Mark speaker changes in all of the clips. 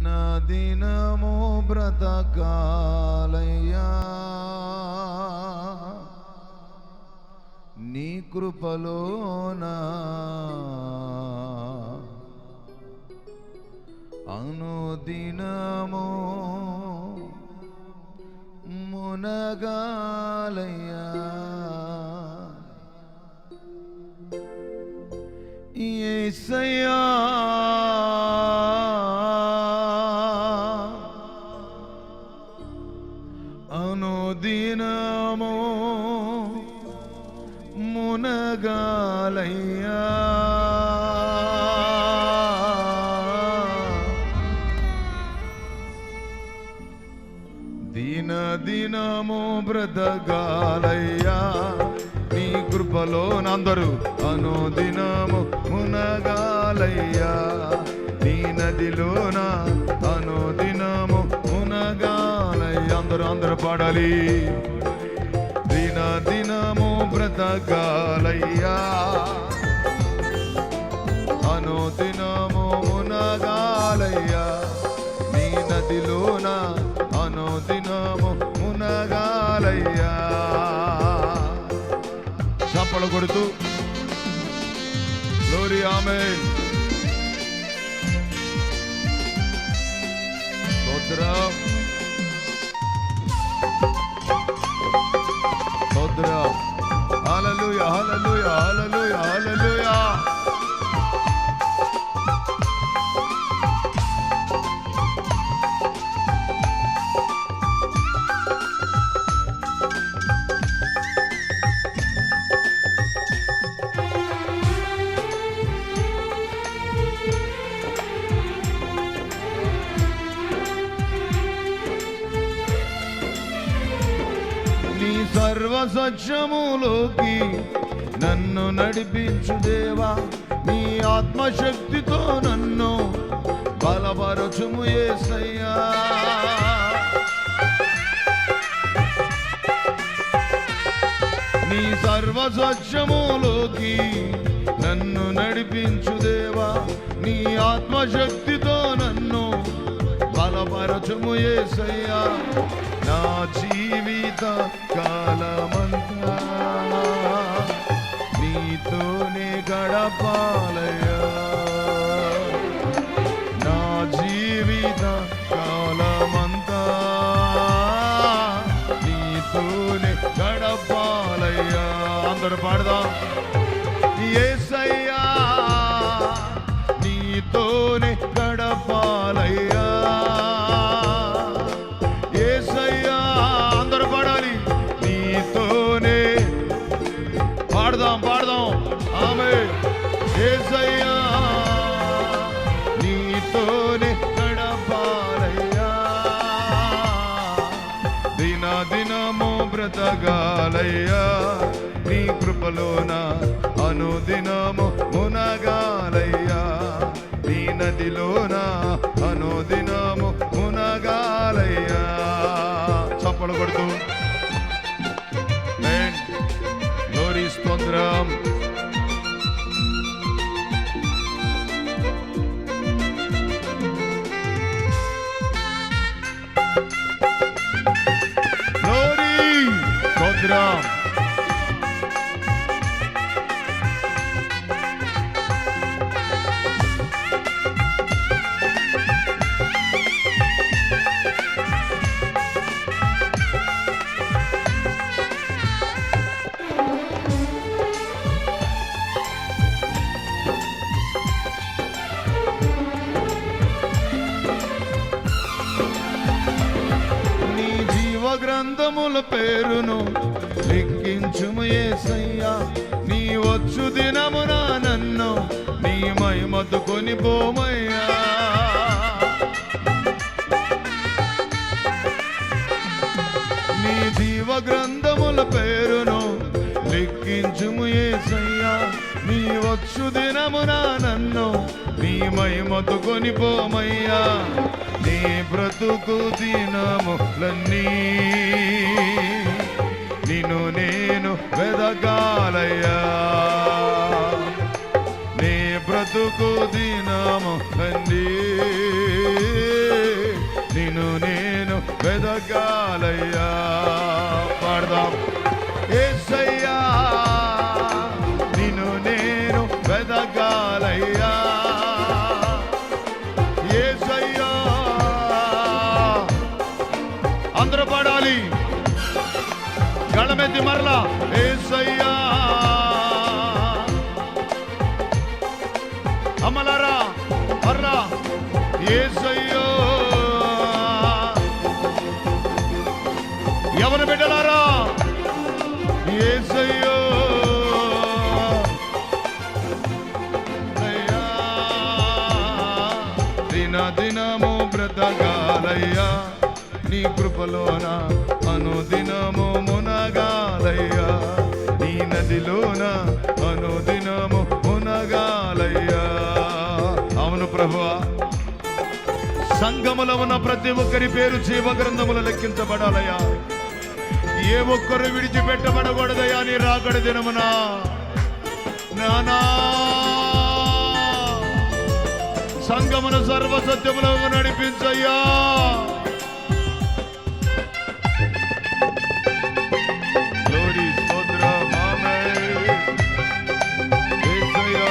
Speaker 1: నా దినము బ్రతకాలయ్యా నీ కృపలోనా అనుదినము మునగాలయ్యా యేసయ్యా అనుదినము మునగాలయ్యా దినము బ్రతకాలయ్యా నీ కృపలో అందరూ అనుదినము మునగాలయ్యా నీ నదిలోన అనుదినము మునగాలయ్యా అందరూ పాడాలి దినము బ్రతకాలయ్యా అనుదినము మునగాలయ్యా నీ నదిలోన అనుదినము మునగాలయ్యా చప్పలు కొడుతూ గ్లోరీ ఆమేన్ స్తోత్రం స్తోత్రం హల్లెలూయా హల్లెలూయా హల్లెలూయా హల్లెలూయా సర్వ సత్యములోకి నన్ను నడిపించు దేవా నీ ఆత్మశక్తితో నన్ను బలపరచుము యేసయ్యా నీ సర్వ సత్యములోకి నన్ను నడిపించు దేవా నీ ఆత్మశక్తితో నన్ను బలపరచుము యేసయ్యా నా జీవిత కాలమంతా నీతోనే గడపాలయ్యా నా జీవిత కాలమంతా నీతోనే గడపాలయ్యా అందరూ పాడదాం యేసయ్యా నీతోనే గడపాలయ్యా పాడదాం ఆమేన్ యేసయ్యా నీతోనే గడపాలయ్యా దినము బ్రతకాలయ్యా నీ కృపలోన అనుదినము మునగాలయ్యా నీ నదిలోన అనుదినము మునగాలయ్యా చప్పలు కొడుతూ స్తోత్రం గ్లోరీ స్తోత్రం గ్రంథముల పేరును లిఖించుము యేసయ్యా నీ వచ్చు దినమున నన్ను నీ మహిమతో కొనిపోమయ్యా నీ జీవ గ్రంథముల పేరును లిఖించుము యేసయ్యా నీ వచ్చు దినమున నన్ను నీ మహిమతో కొనిపోమయ్యా నీ బ్రతుకు దినములన్నీ నిన్ను నేను వెదగాలయ్యా నీ బ్రతుకు దినములన్నీ కావాలి. గళమెత్తి మరలా యేసయ్యా. అమ్మలారా మరలా యేసయ్యో. యవన బిడ్డలారా యేసయ్యో. దినము బ్రతకాలయ్యా నీ కృపలోన, అనుదినము మునగాలయ్యా నీ నదిలోన, అనుదినము మునగాలయ్యా. అవును ప్రభువా, సంఘములో ఉన్న ప్రతి ఒక్కరి పేరు జీవ గ్రంథములో లెక్కించబడాలయ్యా. ఏ ఒక్కరు విడిచిపెట్టబడకూడదయ్యా నీ రాకడ దినమునా. నానా సంఘమును సర్వసత్యములో నడిపించయ్యా. గ్లోరీ స్తోత్రం ఆమేన్. యేసయ్యా.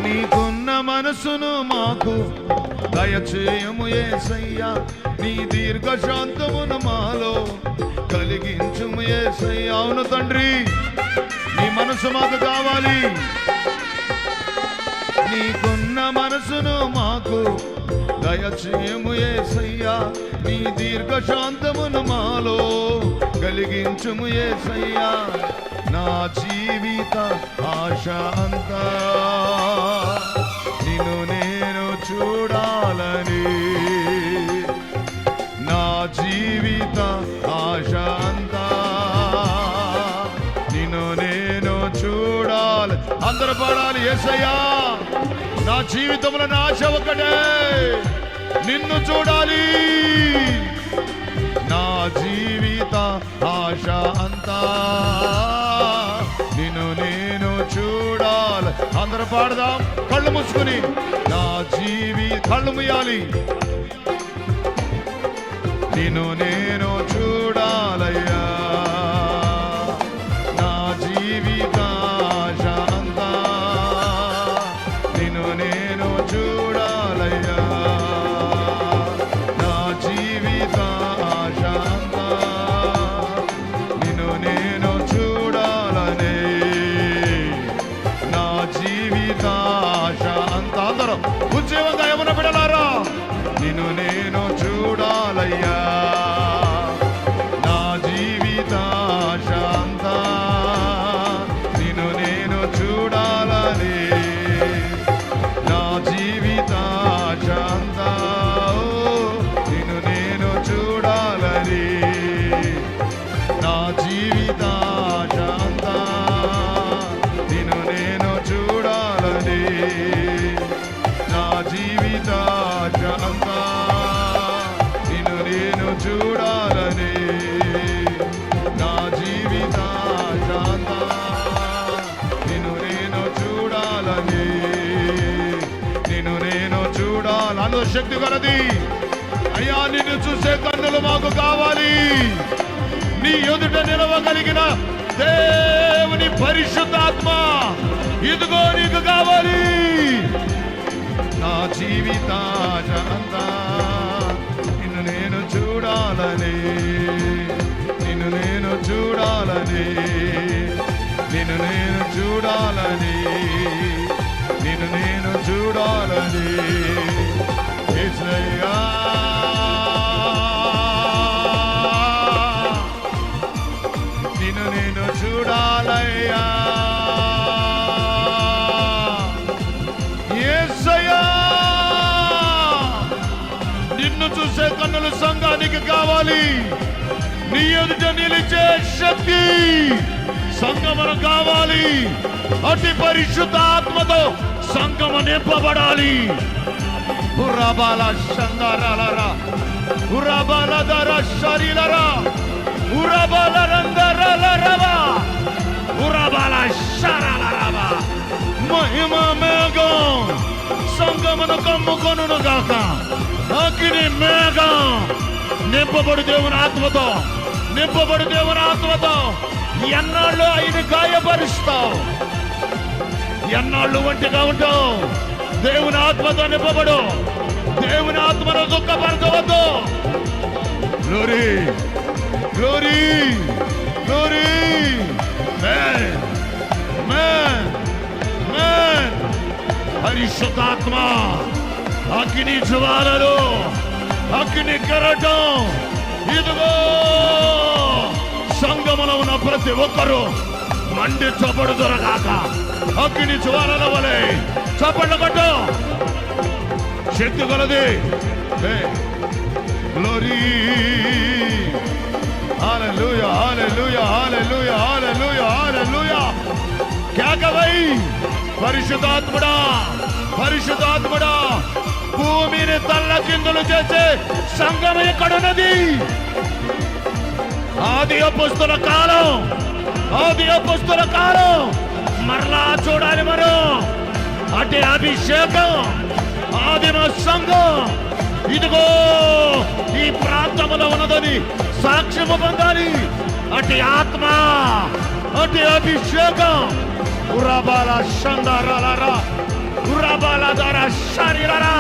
Speaker 1: నీకున్న మనసును మాకు దయచేయము యేసయ్యా. నీ దీర్ఘశాంతమును మాలో కలిగించుము యేసయ్యా. అవును తండ్రి, నీ మనసు మాకు కావాలి. నీకున్న మనసును మాకు దయచేయము యేసయ్యా. నీ దీర్ఘశాంతమును మాలో కలిగించుము యేసయ్యా. నా జీవిత ఆశ అంతా నిన్ను నేను చూడాలని, నా జీవిత ఆశ అంతా నిన్ను నేను చూడాలి. అందరూ పాడాలి యేసయ్యా. నా జీవితంలో నా ఆశ ఒకటే, నిన్ను చూడాలి. నా జీవిత ఆశ అంతా నిన్ను నేను చూడాలి. అందరూ పాడదాం కళ్ళు మూసుకుని. నా కళ్ళు ముయ్యాలి. నిన్ను నేను చూడాలయ్యా. నా జీవిత ఆశ అంతా నిన్ను నేను చూడాలయ్యా. నా జీవిత ఆశ అంతా నిన్ను నేను చూడాలని, నా జీవిత ఆశ అంతా. అందరం ఉద్యోగంగా ఏమన్నా బిడలారా, నిన్ను నేను చూడాలయ్యా. నా జీవిత ఆశ అంతా నిన్ను నేను చూడాలని, నా జీవిత ఆశ అంతా నిన్ను నేను చూడాలని, నా జీవిత ఆశ అంతా నిన్ను నేను చూడాలని, నా జీవిత ఆశ అంతా నిన్ను నేను చూడాలని, నా జీవిత ఆశ అంతా నిన్ను నేను చూడాలని, నిన్ను నేను చూడాలి. అందులో శక్తి కలది అయ్యా. నిన్ను చూసే కన్నులు మాకు కావాలి. నీ ఎదుట నిలవగలిగిన దేవుని పరిశుద్ధాత్మ ఇదిగో నీకు కావాలి. నా జీవిత ఆశ అంతా నిన్ను నేను చూడాలని, నిన్ను నేను చూడాలని, నిన్ను నేను చూడాలని, నిన్ను నేను చూడాలని యేసయ్యా. నిన్ను నేను చూడాలయ్యా. యేసయ్యా. నిన్ను చూసే కన్నులు సంఘానికి కావాలి. నీ ఎదుట నిలిచే శక్తి సంఘమును కావాలి. అతి పరిశుద్ధ ఆత్మతో సంఘము నింపబడాలి. ఉరబాల శందరలరా, ఉరబాల దర శరీలరా, ఉరబాల రందరలరవా, ఉరబాల శరలరవా. మహిమ మేఘం సంఘమును కమ్ముకొనును గాక. అగ్ని మేఘం నింపబడి దేవుని ఆత్మతో నింపబడు దేవుని ఆత్మతో. ఎన్నాళ్ళు ఆయన గాయపరుస్తావు, ఎన్నాళ్ళు ఒంటిగా ఉంటావు. దేవుని ఆత్మతో నింపబడు. దేవుని ఆత్మను దుఃఖపరచవద్దు. Glory, glory, glory. Amen, amen, amen. పరిశుద్ధాత్మ అగ్ని జ్వాలలు, అగ్ని కెరటం, ఇదిగో సంగములో ఉన్న ప్రతి ఒక్కరూ మండి చపడు దొరగాక అగ్ని జ్వాలల వలె చప్పట్లు కొట్టు. శక్తి కలది. గ్లోరీ. హల్లెలూయా, హల్లెలూయా, హల్లెలూయా, హల్లెలూయా, హల్లెలూయా. కేకవై పరిశుద్ధాత్ముడా, పరిశుద్ధాత్ముడా. భూమిని తల్లకిందులు చేసే సంఘం ఎక్కడున్నది? ఆది అపొస్తలుల కాలం, ఆది అపొస్తలుల కాలం మరలా చూడాలి మనం. అటు అభిషేకం, ఆదిమ సంఘం ఇదిగో ఈ ప్రాంతంలో ఉన్నదని సాక్ష్యము పొందాలి. అటు ఆత్మ, అటు అభిషేకం. ఉరబాల షందారాలరా, ఉరబాల దార శరీరరా.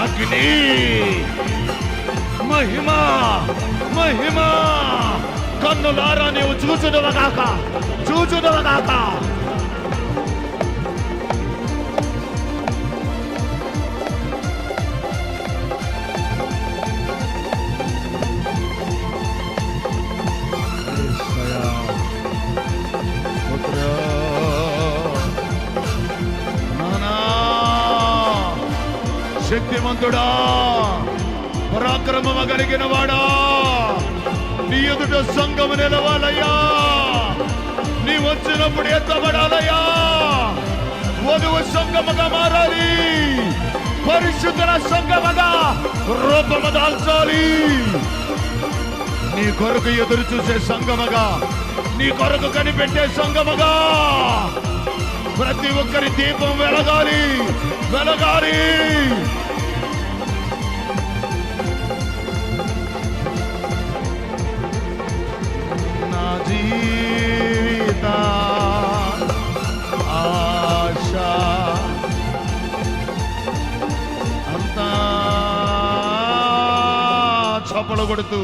Speaker 1: అగ్ని, మహిమ, మహిమ. కన్నులారా నీవు చూచుదవగాక, చూచుదవగాక. శక్తిమంతుడా, పరాక్రమము కలిగిన వాడా, నీ ఎదుట సంఘము నిలవాలయ్యా. నీ వచ్చినప్పుడు ఎత్తబడాలయ్యా. వధువు సంఘముగా మారాలి, పరిశుద్ధుల సంఘముగా రూపము దాల్చాలి. నీ కొరకు ఎదురు చూసే సంఘముగా, నీ కొరకు కనిపెట్టే సంఘముగా ప్రతి ఒక్కరి దీపం వెలగాలి, వెలగాలి. నా జీవిత ఆశ అంతా చప్పలు కొడుతూ